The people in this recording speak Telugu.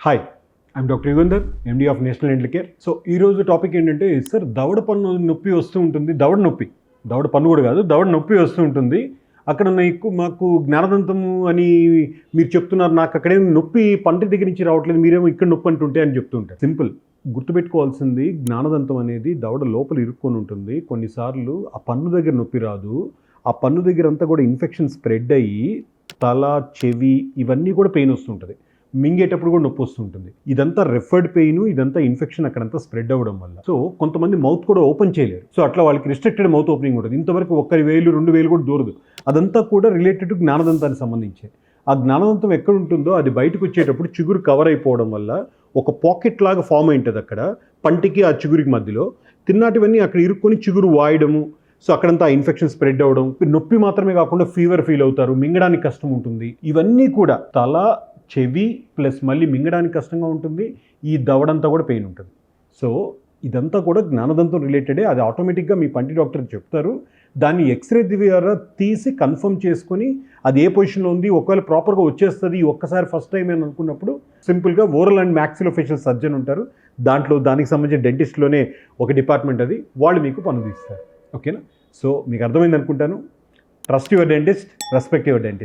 Hi, I'm doctor Yugandhar, MD of national dental care. So ఈరోజు టాపిక్ ఏంటంటే, సార్ దవడ పన్ను నొప్పి వస్తూ ఉంటుంది. దవడ పన్ను కూడా కాదు, దవడ నొప్పి వస్తూ ఉంటుంది. అక్కడ మాకు జ్ఞానదంతము అని మీరు చెప్తున్నారు, నాకు అక్కడేం నొప్పి పంటి దగ్గర నుంచి రావట్లేదు, మీరేమో ఇక్కడ నొప్పి అంటుంటే అని చెప్తూ ఉంటారు. సింపుల్, గుర్తుపెట్టుకోవాల్సింది జ్ఞానదంతం అనేది దవడ లోపల ఇరుక్కొని ఉంటుంది. కొన్నిసార్లు ఆ పన్ను దగ్గర నొప్పి రాదు, ఆ పన్ను దగ్గర అంతా కూడా ఇన్ఫెక్షన్ స్ప్రెడ్ అయ్యి తల, చెవి ఇవన్నీ కూడా పెయిన్ వస్తుంటుంది. మింగేటప్పుడు కూడా నొప్పి వస్తుంటుంది. ఇదంతా రెఫర్డ్ పెయిన్, ఇదంతా ఇన్ఫెక్షన్ అక్కడంతా స్ప్రెడ్ అవ్వడం వల్ల. సో కొంతమంది మౌత్ కూడా ఓపెన్ చేయలేరు. సో అట్లా వాళ్ళకి రిస్ట్రిక్టెడ్ మౌత్ ఓపెనింగ్ ఉంటుంది. ఇంతవరకు 1,000, 2,000 కూడా దూరదు. అదంతా కూడా రిలేటెడ్ టు జ్ఞానదంతానికి సంబంధించి. ఆ జ్ఞానదంతం ఎక్కడ ఉంటుందో అది బయటకు వచ్చేటప్పుడు చిగురు కవర్ అయిపోవడం వల్ల ఒక పాకెట్ లాగా ఫామ్ అయి ఉంటుంది అక్కడ, పంటికి ఆ చిగురికి మధ్యలో. తిన్నాటివన్నీ అక్కడ ఇరుక్కొని చిగురు వాయడము, సో అక్కడంతా ఇన్ఫెక్షన్ స్ప్రెడ్ అవ్వడం, నొప్పి మాత్రమే కాకుండా ఫీవర్ ఫీల్ అవుతారు, మింగడానికి కష్టం ఉంటుంది. ఇవన్నీ కూడా తల, చెవి ప్లస్ మళ్ళీ మింగడానికి కష్టంగా ఉంటుంది. ఈ దవడంతా కూడా పెయిన్ ఉంటుంది. సో ఇదంతా కూడా జ్ఞానదంతం రిలేటెడే. అది ఆటోమేటిక్గా మీ పంటి డాక్టర్ చెప్తారు. దాన్ని ఎక్స్రే ద్వారా తీసి కన్ఫర్మ్ చేసుకొని అది ఏ పొజిషన్లో ఉంది, ఒకవేళ ప్రాపర్గా వచ్చేస్తుంది ఒక్కసారి ఫస్ట్ టైం అని అనుకున్నప్పుడు సింపుల్గా ఓరల్ అండ్ మ్యాక్సిలోఫేషియల్ సర్జన్ ఉంటారు. దానికి సంబంధించిన డెంటిస్ట్లోనే ఒక డిపార్ట్మెంట్ అది, వాళ్ళు మీకు పన్ను తీస్తారు. ఓకేనా? సో మీకు అర్థమైంది అనుకుంటాను. Trust your dentist, respect your dentist.